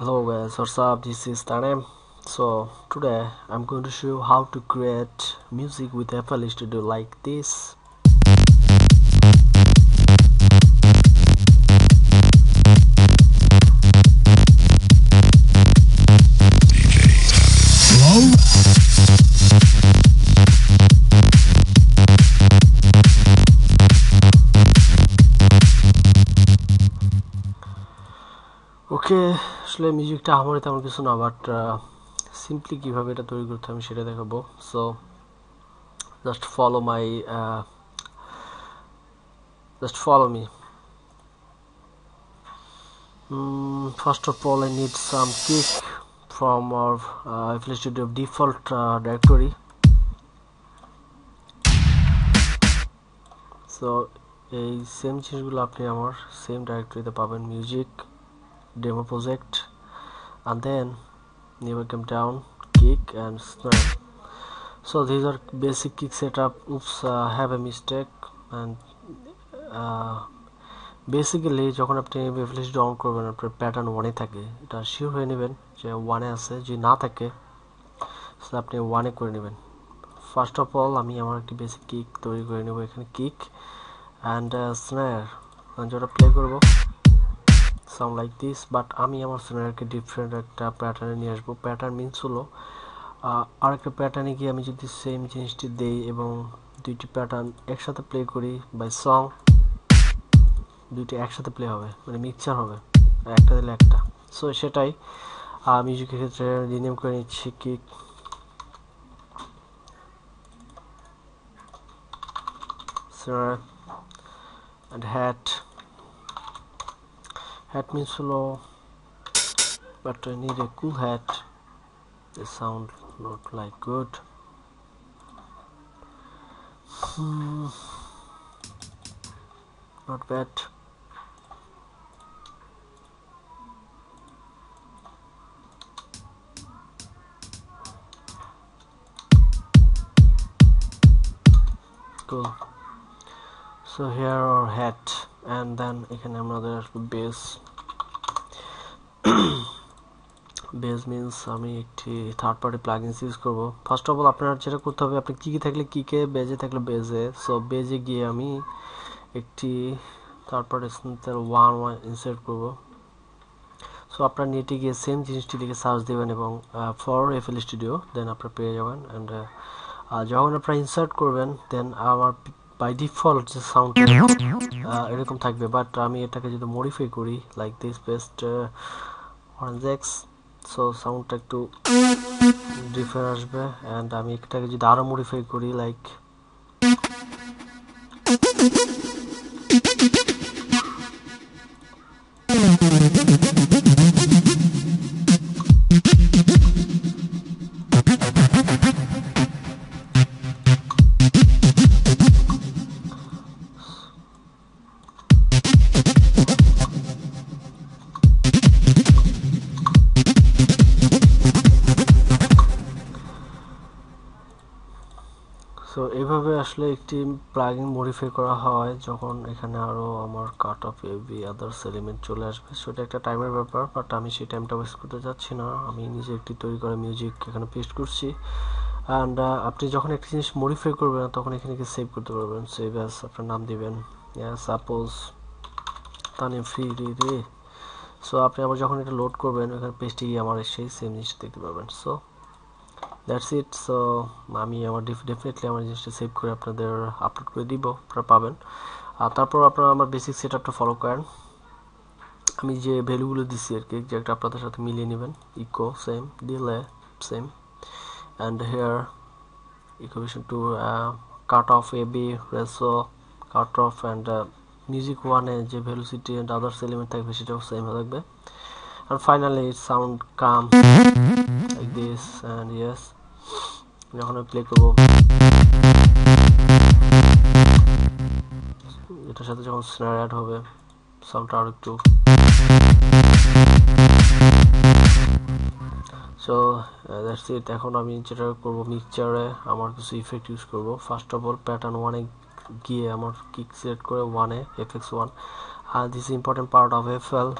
Hello guys, what's up? This is Tanem. So today I'm going to show you how to create music with FL Studio like this. Okay, আসলে মিউজিকটা আমার তেমন কিছু না, but simply কিভাবে এটা তৈরি করতে আমি সেটা দেখাবো। So just follow me. First of all, I need some kick from our FL Studio default directory. So এই সেম জিনিসগুলো আপনি আমার সেম ডাইরেক্টরিতে পাবেন, music demo project, and then never come down, kick and snare. So these are basic kick setup. Oops, have a mistake. And basically যখন আপনি flash down করবেন আপনার pattern ওয়ানে থাকে, এটা শিওর হয়ে নেবেন যে ওয়ানে আছে, যদি না থাকে আপনি ওয়ানে করে নেবেন। ফার্স্ট অফ অল আমি আমার একটি বেসিক কিক তৈরি করে নেব। এখানে কিক অ্যান্ড স্ন্যার যেটা প্লে করবো সাউন্ড লাইক দিস, বাট আমি আমার স্ন্যারকে ডিফারেন্ট একটা প্যাটার্নে নিয়ে আসবো। প্যাটার্ন মিনস হলো আরেকটা প্যাটার্নে গিয়ে আমি যদি সেম জিনিসটি দেই এবং দুইটি প্যাটার্ন একসাথে প্লে করি বাই সং, দুইটি একসাথে প্লে হবে, মানে মিক্সচার হবে, একটা দিলে একটা। সো সেটাই মিউজিকের ক্ষেত্রে রিনেম করে নিচ্ছি kick snare and hat means low, but I need a cool hat. They sound not like good. Not bad. Cool. So here our hat, and then এখানে আমাদের bass. বেজ মিনস আমি একটি third party plugins use করব। First of all আপনার যেটা করতে হবে, আপনি কিকে থাকলে কিকে, বেজে থাকলে বেজে। সো বেজে গিয়ে আমি একটি থার্ড পার্টি ওয়ান ইনসার্ট করব। সো আপনার নেটে গিয়ে সেম জিনিসটি লিখে সার্চ দেবেন এবং ফর FL স্টুডিও দেন আপনার পেয়ে যাবেন। অ্যান্ড যখন আপনারা ইনসার্ট করবেন দেন আমার বাই ডিফল্ট যে সাউন্ড এরকম থাকবে, বাট আমি এটাকে যদি মডিফাই করি like this best orange x, so সাউন্ডটা একটু ডিফারেন্ট আসবে। অ্যান্ড আমি এটাকে যদি আরও মডিফাই করি লাইক সো এইভাবে আসলে একটি প্লাগইন মডিফাই করা হয় যখন এখানে আরও আমার কাট অফ এবি আদার্স এলিমেন্ট চলে আসবে। সেটা একটা টাইমের ব্যাপার, বাট আমি সেই টাইমটা ওয়েস্ট করতে যাচ্ছি না। আমি নিজে একটি তৈরি করা মিউজিক এখানে পেস্ট করছি। অ্যান্ড আপনি যখন একটা জিনিস মডিফাই করবেন তখন এখানে গিয়ে সেভ করতে পারবেন। সেভ অ্যাজ আপনার নাম দিবেন, সাপোজ তানিম ফ্রি রে। সো আপনি আবার যখন এটা লোড করবেন এখানে পেস্টে গিয়ে আমার সেই সেম জিনিসটা দেখতে পাবেন। So that's it. সো আমি আমার ডেফিনেটলি আমার জিনিসটা সেভ করে আপনাদের আপলোড করে দিব, আপনারা পাবেন। আর তারপর আপনারা আমার বেসিক সেট আপটা ফলো করেন। আমি যে ভ্যালুগুলো দিচ্ছি আর কি, যে একটা আপনাদের সাথে মিলিয়ে নেবেন। Echo same, delay same, and here equation to cut off এবি reso cut off, and music ওয়ানে যে ভেলোসিটি অ্যান্ড আদার্স এলিমেন্ট থাকবে সেটাও সেম থাকবে। And finally it sound calm like this, and yes, যখন আমি প্লে করব এটার সাথে যখন স্ন্যার অ্যাড হবে সাউন্ডটা আরো একটু। So that's it. এখন আমি যেটা করব, মিক্সচারে আমার কিছু ইফেক্ট ইউজ করব। ফার্স্ট অফ অল প্যাটার্ন ওয়ানে গিয়ে আমার কিক সিলেক্ট করে ওয়ানে FX1, আর this important part of FL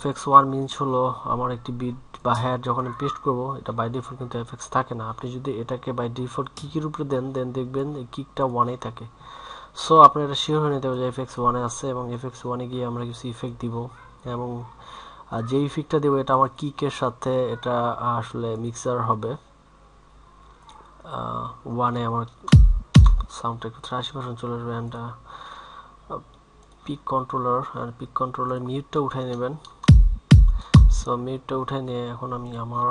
fx1 means হলো আমার একটি বিট বা হ্যাড যখন আমি পেস্ট করব, এটা বাই ডিফল্ট কিন্তু fx থাকে না। আপনি যদি এটাকে বাই ডিফল্ট কিকের উপরে দেন দেখবেন এই কিকটা 1-এই থাকে। সো আপনার এটা শিওর হয়ে নিতে হবে যে fx1-এ আছে, এবং fx1-এ গিয়ে আমরা কিছু ইফেক্ট দিব, এবং যে ইফেক্টটা দেবো এটা আমার কিকের সাথে এটা আসলে মিক্সার হবে। 1-এ আমার সাউন্ডটা একটু 83% চলে আসবে। অ্যান্ড পিক কন্ট্রোলার মিউটটা উঠাই নেবেন। সো মিউটটা উঠাই নিয়ে এখন আমি আমার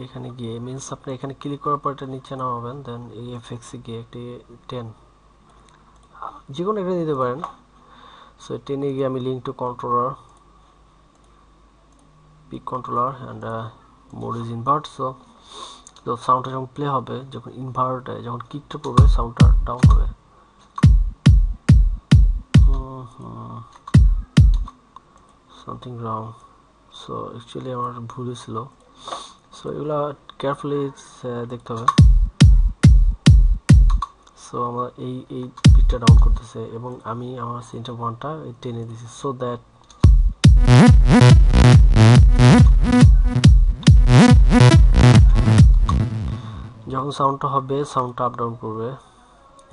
এখানে গিয়ে মিনস আপনি এখানে ক্লিক করার পর এটা নিচে নামাবেন, দেন এই এফএক্সে গিয়ে একটি 10 যে কোনো একটা দিতে পারেন। সো 10-এ গিয়ে আমি link to controller, pick controller and mode is invert. So তো সাউন্ডটা যখন প্লে হবে, যখন ইনভার্ট যখন কিকটা পড়বে সাউন্ডটা ডাউন হবে। Something wrong. সো অ্যাকচুয়ালি আমার ভুল ছিল। সো এগুলা কেয়ারফুলি দেখতে হবে। সো আমার এই পিকটা ডাউন করতেছে এবং আমি আমার সেন্টার ওয়ানটা টেনে দিছি, সো দ্যাট যখন সাউন্ডটা হবে সাউন্ডটা আপ ডাউন করবে,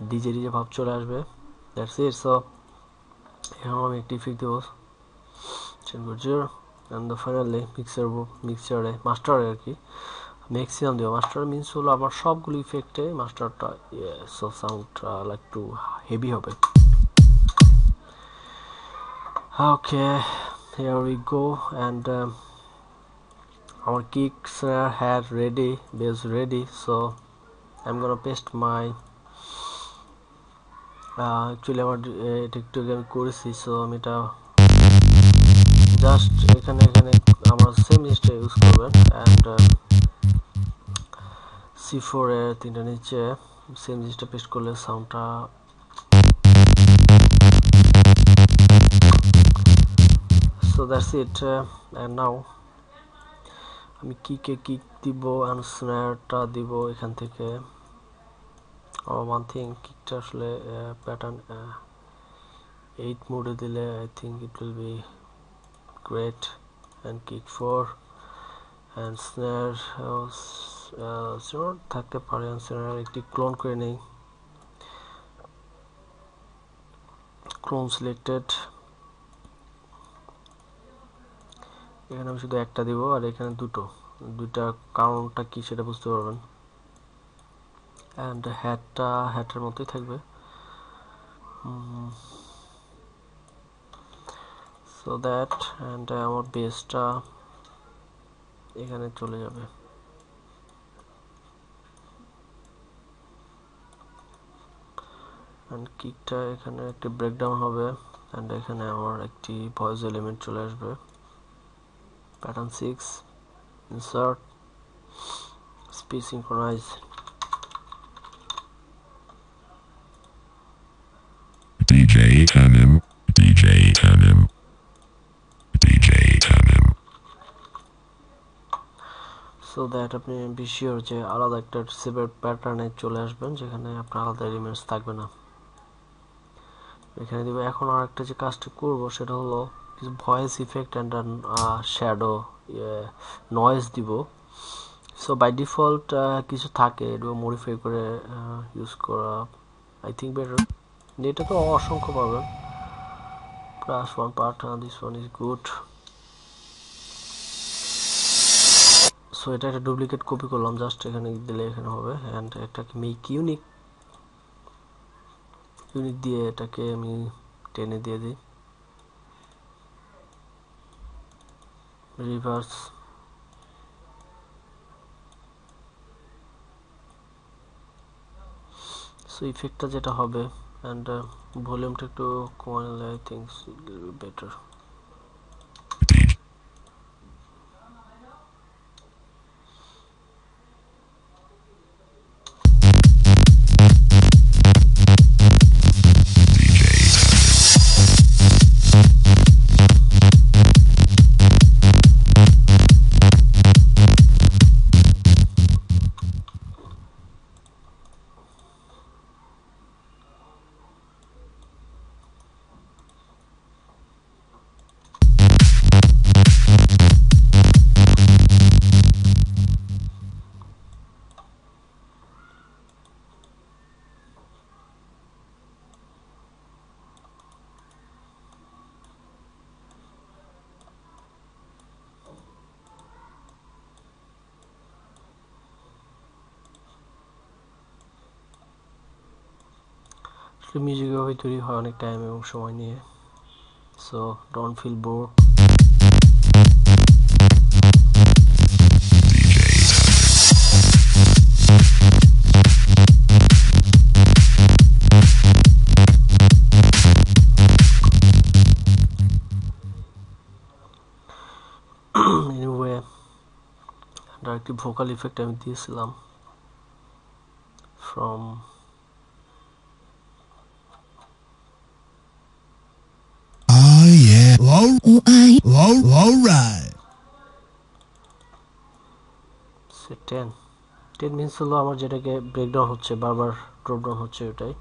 ডিজে ভাব চলে আসবে। That's it. সো এখন আমি একটি ইফেক্ট দেবো, অ্যান্ড ফাইনালি মিক্সারে মাস্টারে আর কি ম্যাক্সিমাম দেবো। মাস্টার মিনস হলো আমার সবগুলো ইফেক্টে মাস্টারটা, সো সাউন্ডটা লাইক টু হেভি হবে। ওকে, here we go, and our kick, snare, hat ready, bass ready. So I'm gonna paste my actually আমার এটা একটু আমি করেছি। সো আমি এটা জাস্ট এখানে আমার সেম জিনিসটা ইউজ করবেন, অ্যান্ড C4 এর 3টা নিচে সেম জিনিসটা পেস্ট করলে সাউন্ডটা so that's it. And now আমি কিক দিব, অ্যান্ড স্ন্যারটা দিব এখান থেকে। ওয়ান থিং, কিকটা আসলে প্যাটার্ন 8 মোডে দিলে I think it will be great. And kick 4 and snare থাকতে পারে, স্ন্যার একটি ক্লোন করে নেই। ক্লোন সিলেক্টেড, এখানে আমি শুধু একটা দিব আর এখানে দুইটা কারণটা কি সেটা বুঝতে পারবেন। অ্যান্ড হ্যাটের মতোই থাকবে। সো দ্যাট, অ্যান্ড আমার বেসটা এখানে চলে যাবে। অ্যান্ড কিকটা এখানে একটি ব্রেকডাউন হবে, অ্যান্ড এখানে আমার একটি ভয়েস এলিমেন্ট চলে আসবে। Pattern 6, insert, speed synchronise. DJ Tanim, DJ Tanim, DJ Tanim. So that আপনি বি শিওর যে আলাদা একটা সেপারেট প্যাটার্নে চলে আসবেন, যেখানে আপনার আলাদা এলিমেন্টস থাকবে না। এখানে দিব। এখন আর একটা যে কাজটা করব সেটা হলো কিছু voice effect and shadow noise দিব। সো বাই ডিফল্ট কিছু থাকে, এটা মডিফাই করে ইউজ করা আই থিঙ্ক বেটার। এটা তো অসংখ্য পাবেন, plus one part, this one is good. So এটা একটা ডুপ্লিকেট কপি করলাম, জাস্ট এখানে দিলে এখানে হবে। অ্যান্ড এটাকে মেক ইউনিক দিয়ে এটাকে আমি টেনে দিয়ে দিই। রিভার্স, সো ইফেক্টটা যেটা হবে, অ্যান্ড ভলিউমটা একটু কমালে আই থিঙ্ক বেটার। আসলে মিউজিক এভাবে তৈরি হয় অনেক টাইম এবং সময় নিয়ে, so don't feel bore. Anyway, একটি ভোকাল ইফেক্ট আমি দিয়েছিলাম ফ্রম All right. 10 মিনস হলো আমার যেটাকে ব্রেকডাউন হচ্ছে, বারবার ড্রপ ডাউন হচ্ছে ওটাই।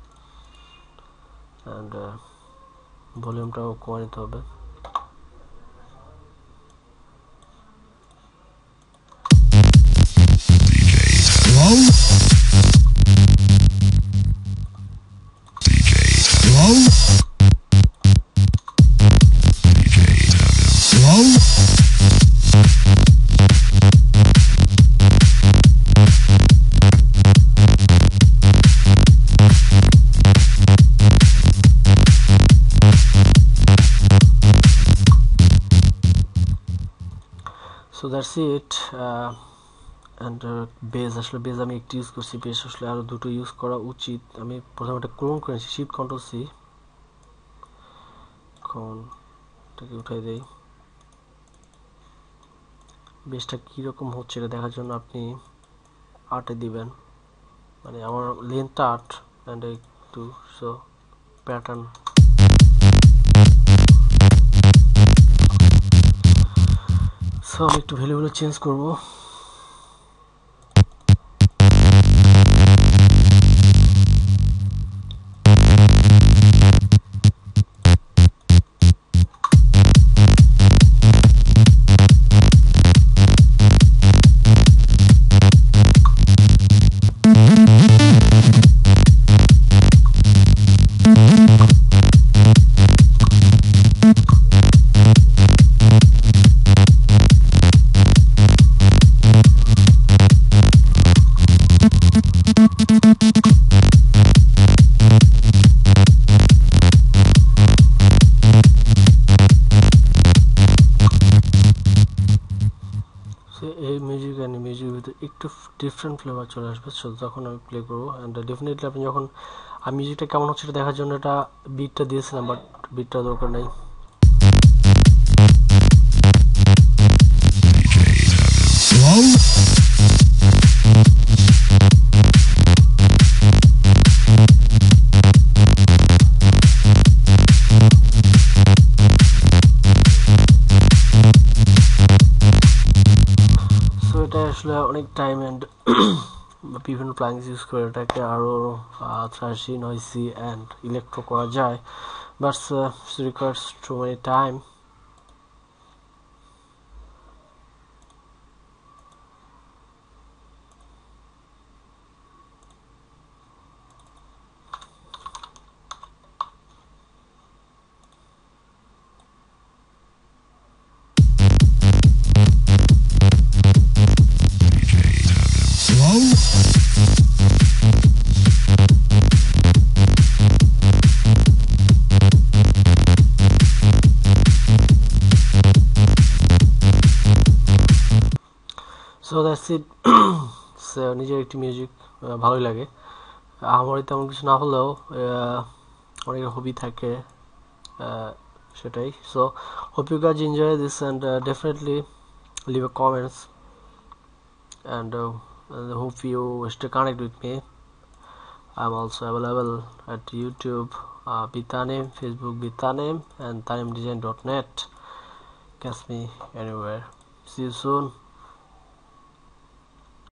অ্যান্ড ভলিউমটাও কমে নিতে হবে। So that's it. And bass, আসলে বেজ আমি একটু ইউজ করছি, বেজ আসলে আরও দুটো ইউজ করা উচিত। আমি প্রথমে একটা ক্লোন করেছি, শিফট কন্ট্রোল সি, এখন এটাকে উঠাই দেই। বেজটা কীরকম হচ্ছে এটা দেখার জন্য আপনি আর্টে দিবেন, মানে আমার লেন্থটা আর্ট অ্যান্ড একটু সো প্যাটার্ন। সো আমি একটু ভ্যালুগুলো চেঞ্জ করবো। এই মিউজিক অ্যান্ড মিউজিকের ভিতরে একটু ডিফারেন্ট ফ্লেভার চলে আসবে যখন আমি প্লে করবো। অ্যান্ড ডেফিনেটলি আপনি যখন আমি মিউজিকটা কেমন হচ্ছে এটা দেখার জন্য এটা বিটটা দিয়েছিলাম, বাট বিটটা দরকার নেই। আসলে অনেক টাইম অ্যান্ড বিভিন্ন প্লাগিনস ইউজ করে এটাকে আরও থ্রাশি, নয়েসি অ্যান্ড ইলেকট্রো করা যায়, but requires too many time. So that's it. নিজের একটি মিউজিক ভালোই লাগে, আমার তেমন কিছু না হলেও অনেকের হবি থাকে সেটাই। So hope you guys enjoy this and definitely leave a comments and hope you stay connect with me. I'm also available at YouTube, Bitanem, Facebook Bitanem, and tanemdesign.net. Catch me anywhere. See you soon.